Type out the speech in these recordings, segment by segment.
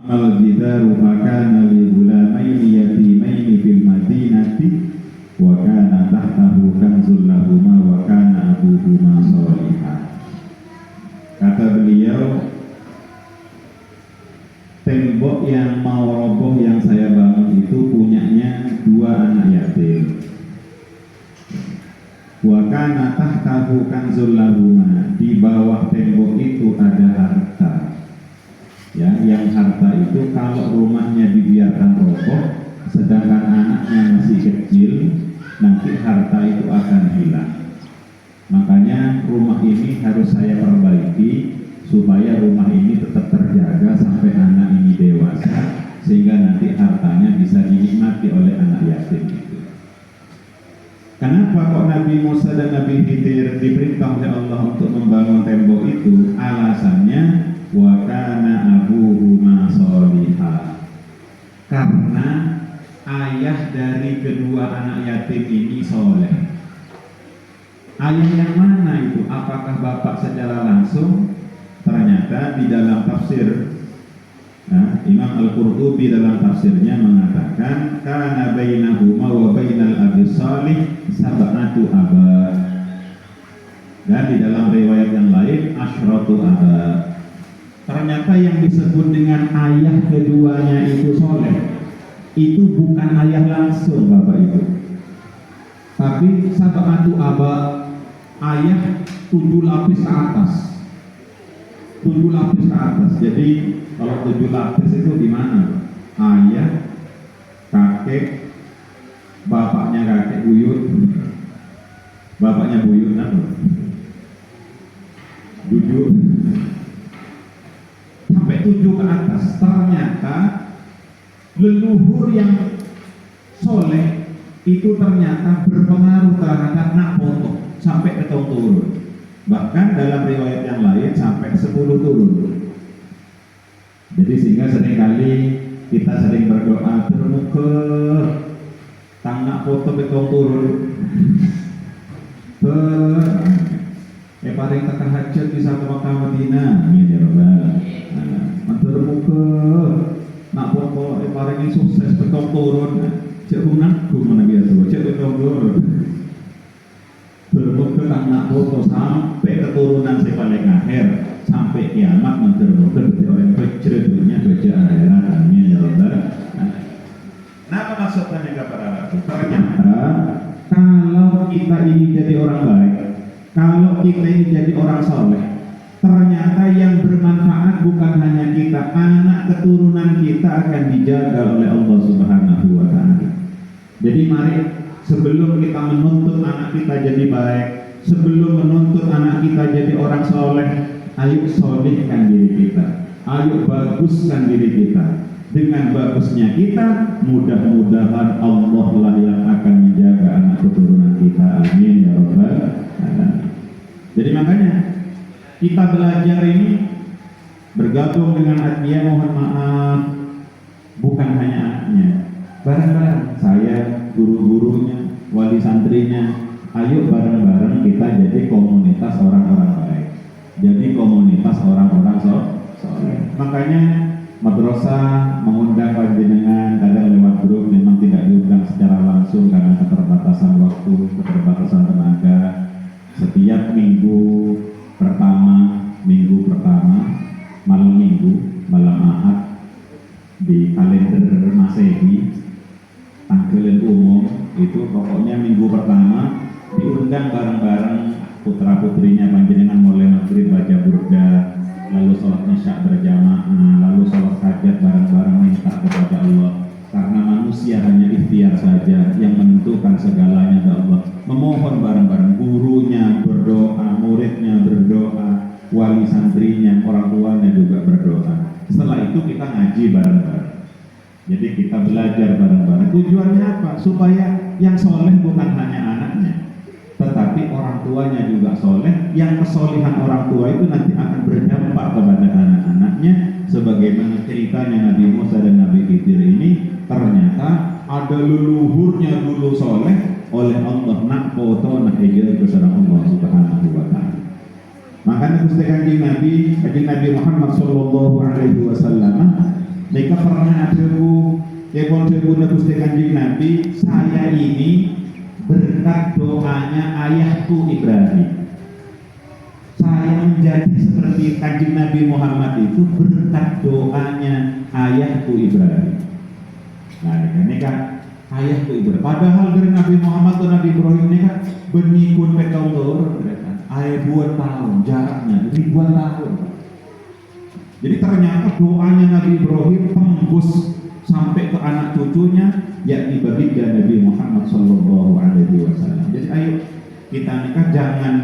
Al-jidaru fakana li gulamaini yatimaini fil madinati wa kana tahtahu kanzul lahuma wa kana abuhuma sholihan. Kata beliau, tembok yang mau roboh yang saya bangun itu punyanya dua anak yatim. Wa kana tahtahu kanzul lahuma, di bawah tembok itu ada harta. Ya, yang harta itu kalau rumahnya dibiarkan roboh, sedangkan anaknya masih kecil, nanti harta itu akan hilang. Makanya rumah ini harus saya perbaiki supaya rumah ini tetap terjaga sampai anak ini dewasa, sehingga nanti hartanya bisa dinikmati oleh anak yatim itu. Kenapa kok Nabi Musa dan Nabi Khidir diperintah oleh Allah untuk membangun tembok itu? Alasannya wa kana abuhuma sholihan, karena ayah dari kedua anak yatim ini soleh. Ayah yang mana itu? Apakah bapak secara langsung? Ternyata di dalam tafsir, nah, Imam Al-Qurtubi dalam tafsirnya mengatakan kana bainahuma wa bainal abi sholih sab'atu abad, dan di dalam riwayat yang lain asyratu abad. Ternyata yang disebut dengan ayah keduanya itu soleh, itu bukan ayah langsung bapak itu, tapi sab'atu abad, ayah 7 lapis ke atas. 7 lapis ke atas. Jadi kalau 7 lapis itu di mana? Ayah, kakek, bapaknya kakek buyut, bapaknya buyut, jujur, sampai 7 ke atas. Ternyata leluhur yang soleh itu ternyata berpengaruh terhadap nak foto sampai ke turun. Bahkan dalam riwayat yang lain sampai 10 turun. Jadi sehingga seringkali kita sering berdoa termuka tangnak foto betong turun. Paling tekan hajat di satu Makkah Madinah, amin ya rabbal. Matur muka nak foto paling sukses betong turun. Cek unangku mana biasa, cek betong turun. Bermuka tangnak foto sampai keturunan si paling akhir, sampai kiamat mentermuka di oleh dunia baca akhirat, amin ya rabbal. Nah, maksudnya kepada ternyata kalau kita ini jadi orang baik, kalau kita ini jadi orang soleh, ternyata yang bermanfaat bukan hanya kita, anak keturunan kita akan dijaga oleh Allah Subhanahu wa Ta'ala. Jadi mari sebelum kita menuntut anak kita jadi baik, sebelum menuntut anak kita jadi orang soleh, ayo solehkan diri kita, ayo baguskan diri kita. Dengan bagusnya kita, mudah-mudahan Allah lah yang akan menjaga anak keturunan kita, amin ya rabbal alamin. Jadi makanya kita belajar ini bergabung dengan Adnia, mohon maaf, bukan hanya anaknya, bareng-bareng saya, guru-gurunya, wali santrinya, ayo bareng-bareng kita jadi komunitas orang-orang baik, jadi komunitas orang-orang soleh. Makanya madrasah mengundang panjenengan kadang lewat grup, memang tidak diundang secara langsung karena keterbatasan waktu, keterbatasan tenaga. Setiap minggu pertama malam minggu, malam Ahad di kalender Masehi, tanggalan umum itu pokoknya minggu pertama diundang bareng-bareng putra putrinya panjenengan, mulai maghrib baca burda, lalu sholat isya berjamaah, lalu sholat hajat bareng-bareng minta kepada Allah. Karena manusia hanya ikhtiar saja, yang menentukan segalanya adalah Allah. Memohon bareng-bareng, gurunya berdoa, muridnya berdoa, wali santrinya, orang tuanya juga berdoa. Setelah itu kita ngaji bareng-bareng. Jadi kita belajar bareng-bareng. Tujuannya apa? Supaya yang soleh bukan hanya anaknya, tetapi orang tuanya juga soleh. Yang kesolehan orang tua itu nanti akan berdampak kepada anak-anaknya. Sebagaimana ceritanya Nabi Musa dan Nabi Khidir ini, ternyata ada leluhurnya dulu soleh, oleh Allah nak foto nak hijau bersama Allah Subhanahu wa Ta'ala. Makanya Gusti Kanjeng Nabi Muhammad sallallahu alaihi wasallam Mereka pernah debu Gusti Kanjeng Nabi, saya ini berkat doanya ayahku Ibrahim. Saya menjadi seperti Kanjeng Nabi Muhammad itu berkat doanya ayahku Ibrahim. Nah, ini kan ayahku Ibrahim. Padahal dari Nabi Muhammad ke Nabi Ibrahim ini kan benikun petong turun, ribuan tahun jaraknya, ribuan tahun. Jadi ternyata doanya Nabi Ibrahim tembus sampai ke anak cucunya, yakni baginda Nabi Muhammad Sallallahu Alaihi Wasallam. Jadi ayo kita nikah jangan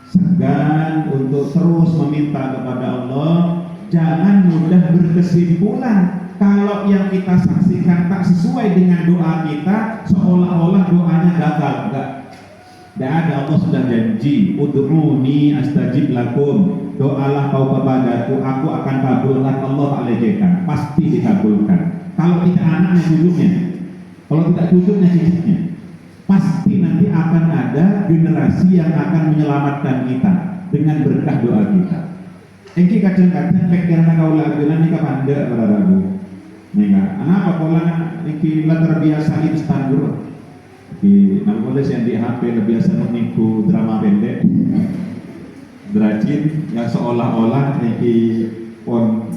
segan untuk terus meminta kepada Allah, jangan mudah berkesimpulan kalau yang kita saksikan tak sesuai dengan doa kita, seolah-olah doanya gagal. Tidak ada, Allah sudah janji, ud'uni astajib lakum, doalah kau kepadaku, aku akan kabulkan. Allah tak lecehkan, pasti dikabulkan. Kalau tidak anaknya cucunya, kalau tidak cucunya cicitnya, pasti nanti akan ada generasi yang akan menyelamatkan kita dengan berkah doa kita. Engki kadang-kadang pikiran kau lagunan ini kapanda para ragu. Nega, anak apa pola iki lah terbiasa itu standar. Di nampaknya yang di HP lebih biasa niku drama pendek, drajin yang seolah-olah iki pon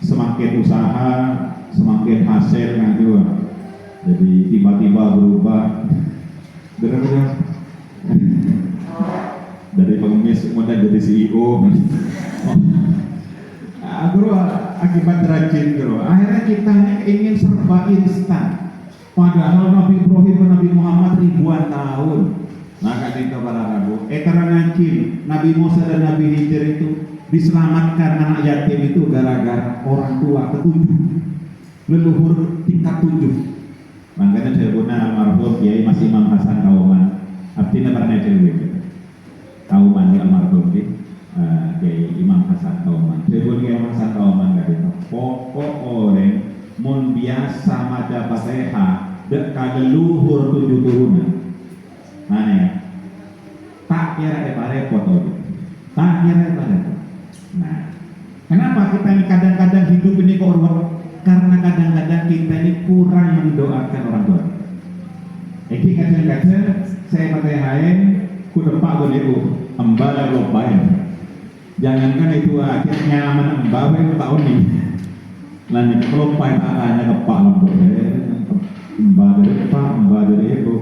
semakin usaha semakin hasil yang kedua. Jadi tiba-tiba berubah benar-benar dari pengemis kemudian jadi CEO. Bro, akibat rajin bro, akhirnya kita ingin serba instan. Padahal Nabi Ibrahim dan Nabi Muhammad ribuan tahun. Maka kita para rabu, karena Nabi Musa dan Nabi Khidir itu diselamatkan anak yatim itu gara-gara orang tua ketujuh, leluhur tingkat 7. Makanya saya guna almarhum Kiai Mas Imam Hasan Kauman, artinya pernah cewek Kauman di almarhum Kiai Imam Hasan Kauman. Saya guna Kiai Imam Hasan Kauman kata pokok orang mun biasa maca Fatihah dek leluhur 7 turunan. Mana ya? Tak kira repot tak kira repot. Nah, kenapa kita ini kadang-kadang hidup ini kok ruwet? Karena kadang-kadang kita ini kurang mendoakan orang tua. Jadi kadang-kadang saya pakai hain, ku depak boleh embala lopain. Jangankan itu akhirnya menembak itu tahun ini. Lain kelopai tak hanya kepak lompok mbak dari itu.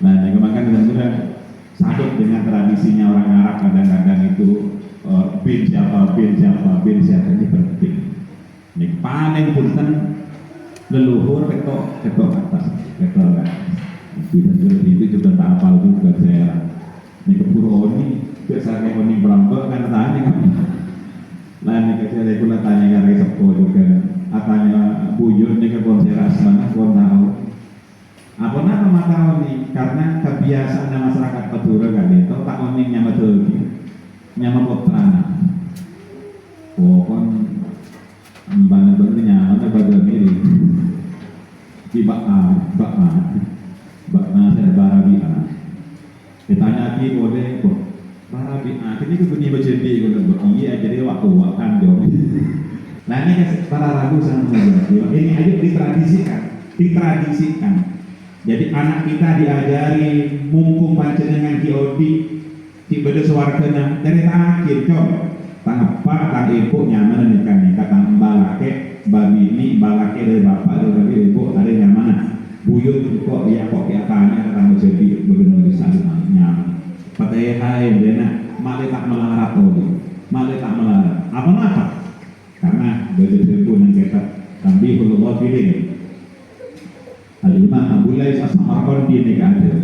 Nah, yang kemakan benar-benar sadut dengan tradisinya orang Arab kadang-kadang itu bin siapa ini penting. Ini paling punten leluhur ketok atas. Itu juga tak hafal juga saya. Ini keburu ini biasanya ini berambak kan tanya kan. Nah ini saya pula tanya dari sepo juga. Atanya buyut ini ke konseras mana kau tahu? Apa nama mata ini? Karena kebiasaan masyarakat Madura kan itu tak oning nyama tergi, nyama potrana. Oh kon mbak itu nyaman pada mirip. Di bakna saya barabia. Ditanya lagi boleh kok barabia. Ini tuh bunyi berjadi kalau iya jadi waktu wakan jauh. Nah ini para ragu sama ini aja ditradisikan. Jadi anak kita diajari mungkum panjenengan kiodi di beda suargana dari akhir cok tang pak tang ibu nyaman nikah tang balake babini balake dari bapak dari ibu ada yang mana buyut kok tanya tang jadi begitu bisa nyaman pakai hai dena malah tak melarat apa karena begitu pun yang kita tapi Allah pilih Al-Imam Abu Lais As-Samarqandi ini ada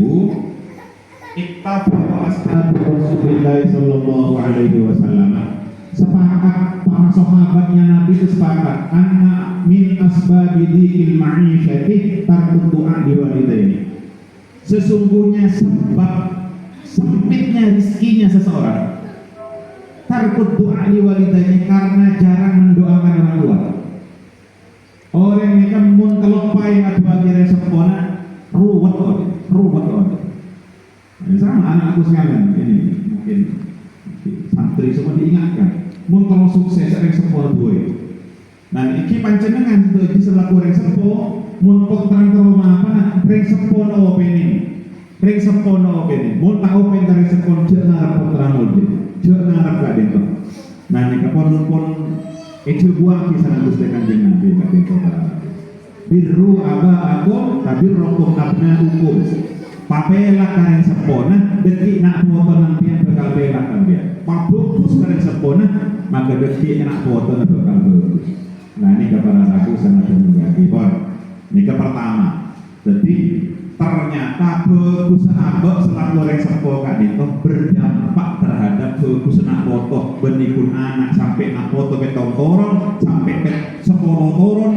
ittafaqa ashabu Rasulullah sallallahu alaihi wasallam, sepakat para sahabatnya Nabi itu sepakat anna min asbabi dzikil ma'isyati tarkut du'a liwalidaini, sesungguhnya sebab sempitnya rezekinya seseorang tarkut du'a liwalidaini karena jarang mendoakan orang tua. Orang ini kan mun kelopai atau akhirnya sempurna ruwet sama anakku sekalian ini mungkin santri semua diingatkan mun kalau sukses sering sempurna gue Nah iki panjenengan itu selaku reng sepo mun terang rumah apa reng sepo no opini reng sepo no opini mun tak open dari sepo jek ngarep terang ulji jek ngarep gak dento. Nah nek pun itu buang kisah Gusti Kanjeng Nabi gak dento birru aba akum tabirrukum abna hukum papela kareng sepona detik nak foto nampian bekal pelak nampian pabukus kareng sepona maka detik nak foto nak bekal bagus. Nah ini kepada aku sangat menjadi ini ke pertama jadi ternyata bagus abek selaku orang sepo kak itu berdampak terhadap bagus nak foto benikun anak sampai nak foto ke tontoron sampai ke sepuluh turun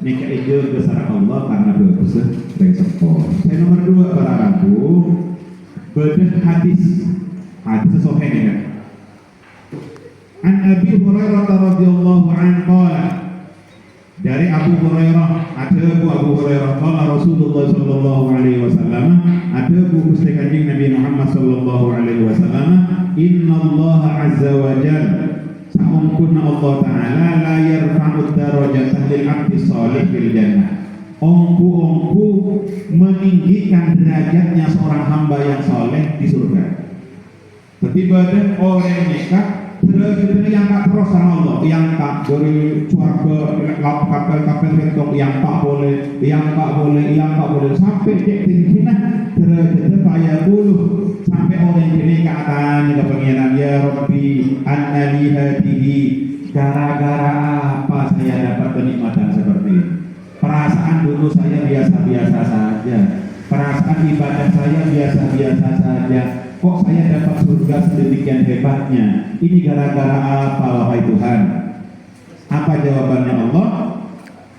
nikah ijil besar Allah karena bagus orang sepo. Saya nomor 2 para rabu bedah hadis sahih ini kan an Abi Hurairah radhiyallahu anhu qala dari Abu Hurairah ada Abu Hurairah qala Rasulullah sallallahu alaihi wasallam ada Gusti Kanjeng Nabi Muhammad sallallahu alaihi wasallam innallaha azza wa jalla saungkunna Allah taala la yarfa'u darajata lil 'abdi shalih fil jannah ongku meninggikan derajatnya seorang hamba yang soleh di surga. Ketibadan orang nikah derajatnya yang tak terus sama Allah, yang tak dari suarga kapel retong yang tak boleh sampai cek tingginya derajatnya kaya buluh sampai orang ini katanya ke pengiran ya Rabbi annali hadihi gara-gara apa saya dapat kenikmatan seperti ini. Perasaan dulu saya biasa-biasa saja, perasaan ibadah saya biasa-biasa saja. Kok saya dapat surga sedemikian hebatnya? Ini gara-gara apa wahai Tuhan? Apa jawabannya Allah?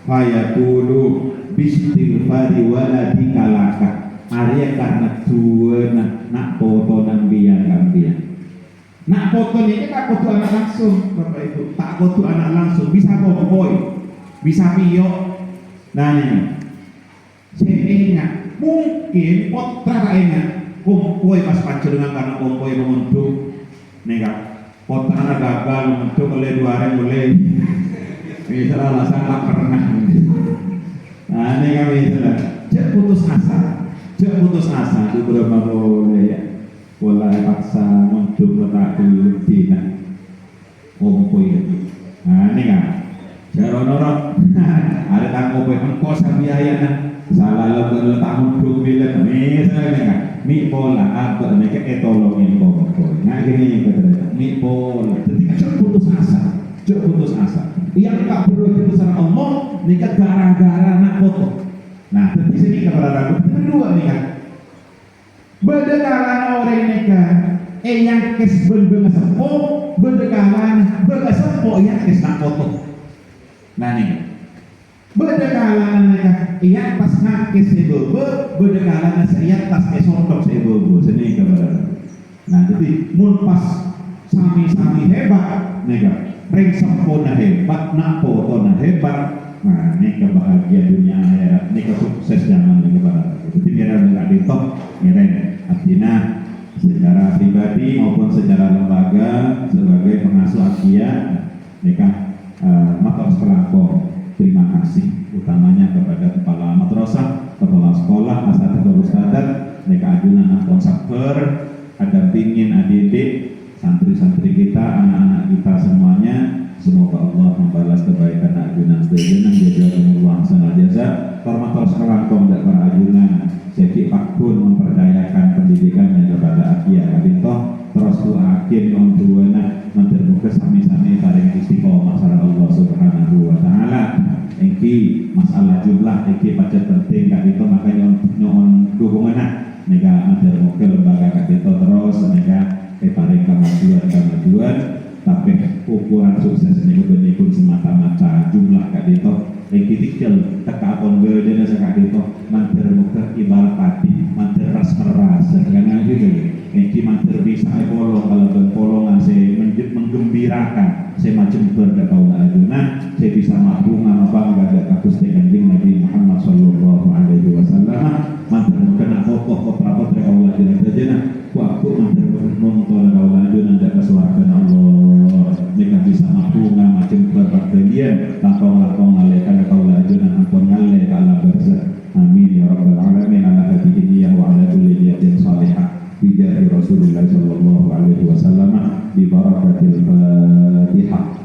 Fayaqulu bistighfari waladika laka. Arya karena dua nak foto nang biang. Nak foto ini tak foto anak langsung, Bapak Ibu. Tak foto anak langsung, bisa boboy, bisa piyok. Nah ini, saya ingat mungkin potra ingat kumpul pas panjenengan karena kumpul mengunduh, nih kan, potra gagal mengunduh oleh 2 hari boleh, misalnya alasan tak pernah. Nah ini kan misalnya, jangan putus asa, itu berapa boleh ya, boleh paksa mengunduh letak di tina, kumpul itu. Nah ini kan. Jaronorot, ada tanggung engkau sabiaya nah, salah letak muduk bila misalnya kan, mi pola apa mereka etolongin kau, nah gini yang mi pola, jadi jangan putus asa, yang tak perlu besar Allah, nikah gara-gara nak foto, nah di sini kepada aku kedua nih kan, berdekalan orang nikah, yang kes bersepo, berdekalan bersepo yang kes nak foto. Nah nih, berdekalan iya pas nakis sebobo, berdekalan saya tas esontok sebobo, seni kepada. Nah jadi mun pas sami-sami hebat, nega, reng sempurna hebat, nak foto hebat, nah ini kebahagiaan dunia akhirat, ini sukses zaman ini kepada. Jadi biar nggak ditok, miren, artinya secara pribadi maupun secara lembaga sebagai pengasuh akia, nega. Maka sekolahku terima kasih utamanya kepada kepala madrasah, kepala sekolah, asatidz ustadzat, mereka ajunan konsakper, ada pingin adik-adik, santri-santri kita, anak-anak kita semuanya, semoga Allah membalas kebaikan ajunan sejajaran jazakumullah khairan jazaa. Hormat sekolahku dan para ajunan, jadi fakun memperdayakan pendidikannya kepada akia kabintoh terus akhir non duana mentermuka sami-sami paling istiqomah sareng Allah Subhanahu wa taala. Engki masalah jumlah engki pacar penting kak itu makanya nyon dukungan nega mentermuka lembaga kak itu terus nega paling kemajuan tapi ukuran sukses ini pun semata-mata jumlah kak itu engki tikil teka pon gede kak itu mentermuka ibarat tadi menteras meras karena gitu. Ini mantir bisa polong kalau berpolongan saya menggembirakan saya macam berdekau ajunan saya bisa mabungan bangga dan kakus dengan Nabi Muhammad sallallahu alaihi wasallam mantir kena pokok apa Allah jelas saja waktu mantir nonton Allah ajunan dan kesuargaan Allah mereka bisa mabungan macam berbaktian tanpa selamat bi barakatil Fatihah.